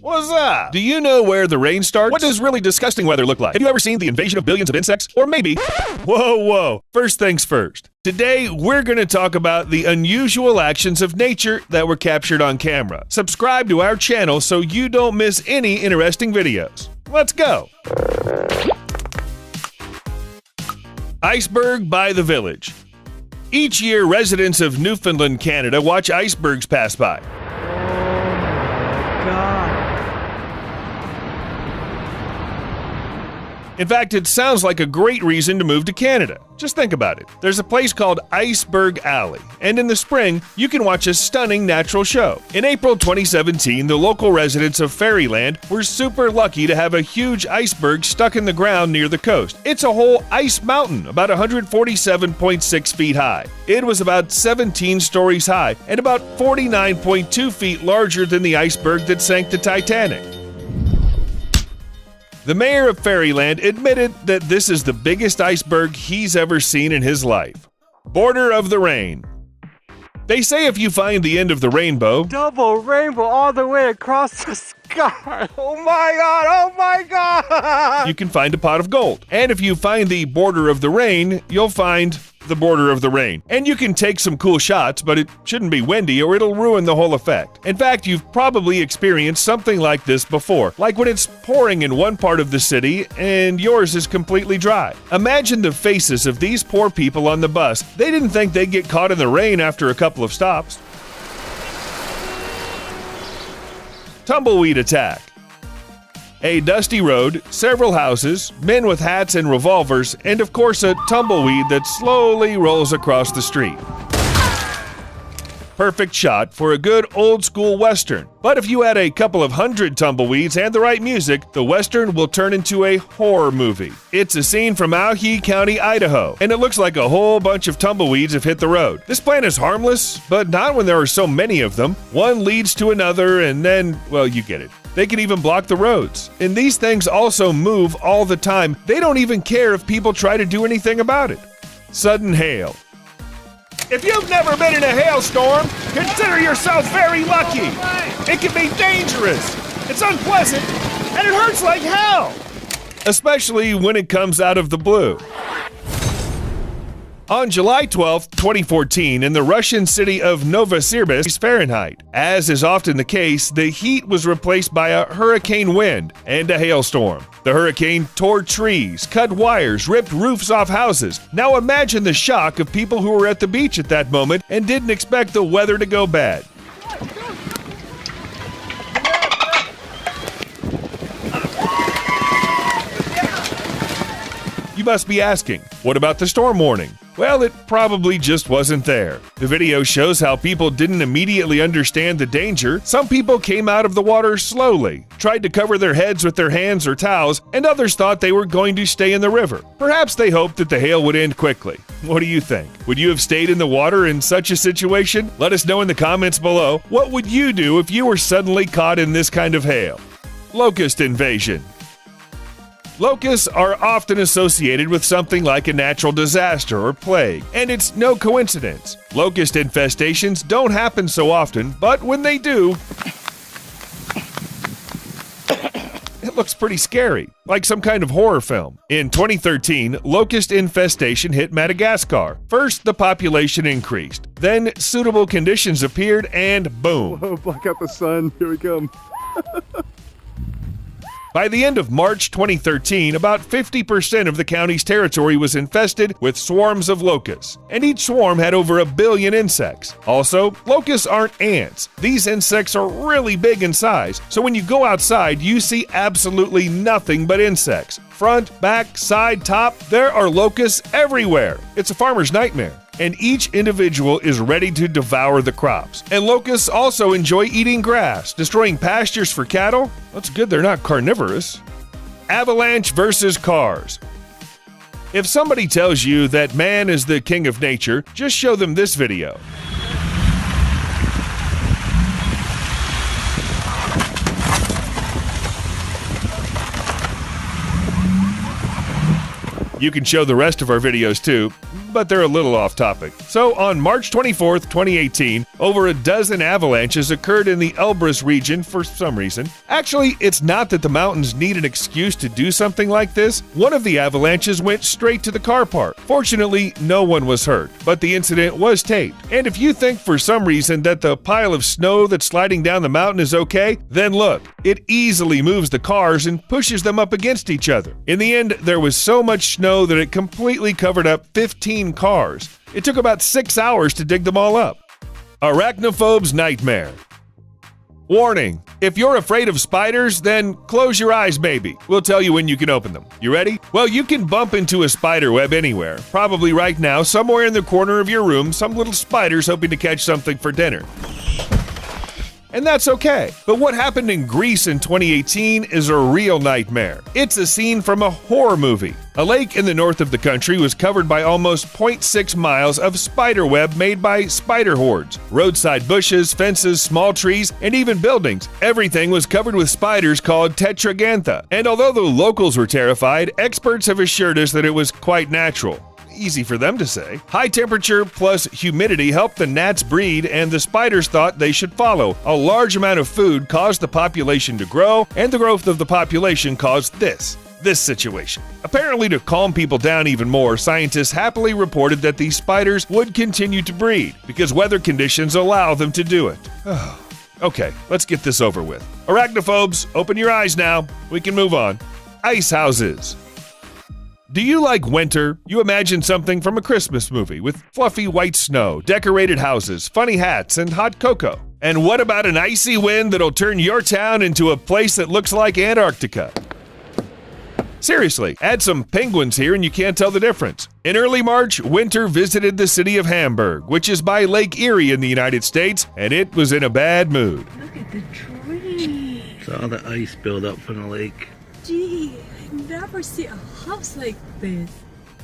What's up? Do you know where the rain starts? What does really disgusting weather look like? Have you ever seen the invasion of billions of insects? Or maybe... Whoa. First things first. Today, we're going to talk about the unusual actions of nature that were captured on camera. Subscribe to our channel so you don't miss any interesting videos. Let's go! Iceberg by the village. Each year, residents of Newfoundland, Canada watch icebergs pass by. In fact, it sounds like a great reason to move to Canada. Just think about it. There's a place called Iceberg Alley, and in the spring, you can watch a stunning natural show. In April 2017, the local residents of Fairyland were super lucky to have a huge iceberg stuck in the ground near the coast. It's a whole ice mountain, about 147.6 feet high. It was about 17 stories high and about 49.2 feet larger than the iceberg that sank the Titanic. The mayor of Fairyland admitted that this is the biggest iceberg he's ever seen in his life. Border of the Rain. They say if you find the end of the rainbow, double rainbow all the way across the sky. Oh my God, you can find a pot of gold. And if you find the border of the rain, you'll find the border of the rain. And you can take some cool shots, but it shouldn't be windy or it'll ruin the whole effect. In fact, you've probably experienced something like this before, like when it's pouring in one part of the city and yours is completely dry. Imagine the faces of these poor people on the bus. They didn't think they'd get caught in the rain after a couple of stops. Tumbleweed attack. A dusty road, several houses, men with hats and revolvers, and of course a tumbleweed that slowly rolls across the street. Perfect shot for a good old-school Western. But if you add a couple of hundred tumbleweeds and the right music, the Western will turn into a horror movie. It's a scene from Owhee County, Idaho, and it looks like a whole bunch of tumbleweeds have hit the road. This plant is harmless, but not when there are so many of them. One leads to another, and then, well, you get it. They can even block the roads. And these things also move all the time. They don't even care if people try to do anything about it. Sudden hail. If you've never been in a hailstorm, consider yourself very lucky. It can be dangerous, it's unpleasant, and it hurts like hell. Especially when it comes out of the blue. On July 12, 2014, in the Russian city of Novosibirsk, Fahrenheit, as is often the case, the heat was replaced by a hurricane wind and a hailstorm. The hurricane tore trees, cut wires, ripped roofs off houses. Now imagine the shock of people who were at the beach at that moment and didn't expect the weather to go bad. You must be asking, what about the storm warning? Well, it probably just wasn't there. The video shows how people didn't immediately understand the danger. Some people came out of the water slowly, tried to cover their heads with their hands or towels, and others thought they were going to stay in the river. Perhaps they hoped that the hail would end quickly. What do you think? Would you have stayed in the water in such a situation? Let us know in the comments below. What would you do if you were suddenly caught in this kind of hail? Locust invasion. Locusts are often associated with something like a natural disaster or plague, and it's no coincidence. Locust infestations don't happen so often, but when they do, it looks pretty scary, like some kind of horror film. In 2013, locust infestation hit Madagascar. First, the population increased. Then, suitable conditions appeared, and boom. Whoa, block out the sun. Here we come. By the end of March 2013, about 50% of the county's territory was infested with swarms of locusts, and each swarm had over 1 billion insects. Also, locusts aren't ants. These insects are really big in size, so when you go outside, you see absolutely nothing but insects. Front, back, side, top, there are locusts everywhere. It's a farmer's nightmare. And each individual is ready to devour the crops. And locusts also enjoy eating grass, destroying pastures for cattle. That's good they're not carnivorous. Avalanche versus cars. If somebody tells you that man is the king of nature, just show them this video. You can show the rest of our videos too. but they're a little off topic. So on March 24th, 2018, over a dozen avalanches occurred in the Elbrus region for some reason. Actually, it's not that the mountains need an excuse to do something like this. One of the avalanches went straight to the car park. Fortunately, no one was hurt, but the incident was taped. And if you think for some reason that the pile of snow that's sliding down the mountain is okay, then look, it easily moves the cars and pushes them up against each other. In the end, there was so much snow that it completely covered up 15 cars. It took about 6 hours to dig them all up. Arachnophobe's nightmare. Warning, if you're afraid of spiders, then close your eyes maybe. We'll tell you when you can open them. You ready? Well, you can bump into a spider web anywhere. Probably right now, somewhere in the corner of your room, some little spider's hoping to catch something for dinner. And that's okay. But what happened in Greece in 2018 is a real nightmare. It's a scene from a horror movie. A lake in the north of the country was covered by almost 0.6 miles of spider web made by spider hordes. Roadside bushes, fences, small trees, and even buildings. Everything was covered with spiders called tetragantha. And although the locals were terrified, experts have assured us that it was quite natural. Easy for them to say. High temperature plus humidity helped the gnats breed, and the spiders thought they should follow. A large amount of food caused the population to grow, and the growth of the population caused this situation. Apparently, to calm people down even more, scientists happily reported that these spiders would continue to breed because weather conditions allow them to do it. Okay, let's get this over with. Arachnophobes, open your eyes now. We can move on. Ice houses. Do you like winter? You imagine something from a Christmas movie with fluffy white snow, decorated houses, funny hats, and hot cocoa. And what about an icy wind that'll turn your town into a place that looks like Antarctica? Seriously, add some penguins here and you can't tell the difference. In early March, winter visited the city of Hamburg, which is by Lake Erie in the United States, and it was in a bad mood. Look at the trees. It's all the ice build up from the lake. Gee, I never see a house like this.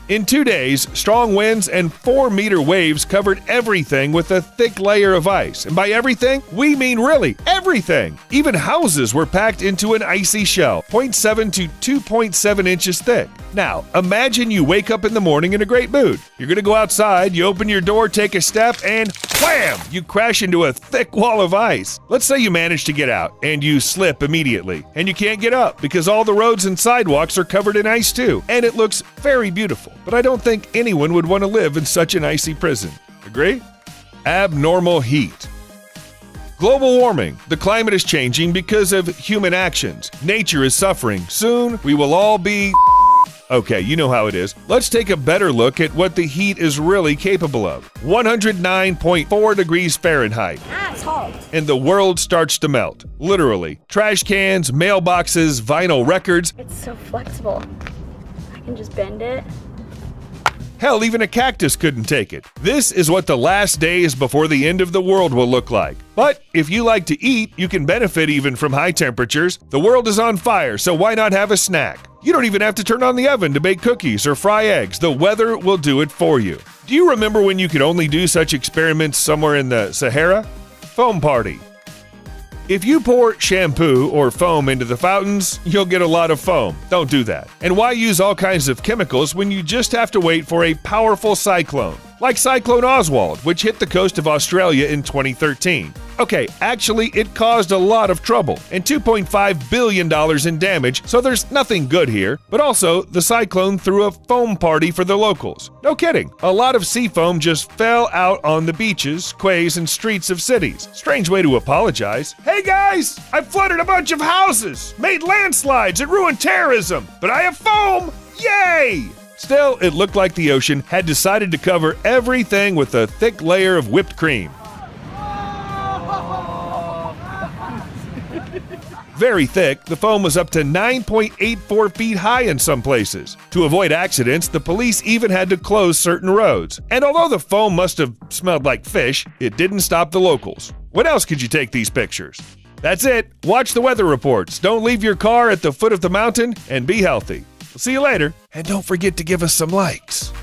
In 2 days, strong winds and 4-meter waves covered everything with a thick layer of ice. And by everything, we mean really everything. Even houses were packed into an icy shell, 0.7 to 2.7 inches thick. Now, imagine you wake up in the morning in a great mood. You're going to go outside, you open your door, take a step, and wham! You crash into a thick wall of ice. Let's say you manage to get out, and you slip immediately, and you can't get up because all the roads and sidewalks are covered in ice too, and it looks very beautiful. But I don't think anyone would want to live in such an icy prison. Agree? Abnormal heat. Global warming. The climate is changing because of human actions. Nature is suffering. Soon, we will all be... Okay, you know how it is. Let's take a better look at what the heat is really capable of. 109.4 degrees Fahrenheit. Asshole. And the world starts to melt. Literally. Trash cans, mailboxes, vinyl records. It's so flexible. I can just bend it. Hell, even a cactus couldn't take it. This is what the last days before the end of the world will look like. But if you like to eat, you can benefit even from high temperatures. The world is on fire, so why not have a snack? You don't even have to turn on the oven to bake cookies or fry eggs. The weather will do it for you. Do you remember when you could only do such experiments somewhere in the Sahara? Foam party. If you pour shampoo or foam into the fountains, you'll get a lot of foam. Don't do that. And why use all kinds of chemicals when you just have to wait for a powerful cyclone? Like Cyclone Oswald, which hit the coast of Australia in 2013. Okay, actually, it caused a lot of trouble and $2.5 billion in damage, so there's nothing good here. But also, the cyclone threw a foam party for the locals. No kidding. A lot of sea foam just fell out on the beaches, quays, and streets of cities. Strange way to apologize. Hey guys, I flooded a bunch of houses, made landslides, and ruined terrorism, but I have foam! Yay! Still, it looked like the ocean had decided to cover everything with a thick layer of whipped cream. Very thick, the foam was up to 9.84 feet high in some places. To avoid accidents, the police even had to close certain roads. And although the foam must have smelled like fish, it didn't stop the locals. When else could you take these pictures? That's it. Watch the weather reports. Don't leave your car at the foot of the mountain, and be healthy. We'll see you later. And don't forget to give us some likes.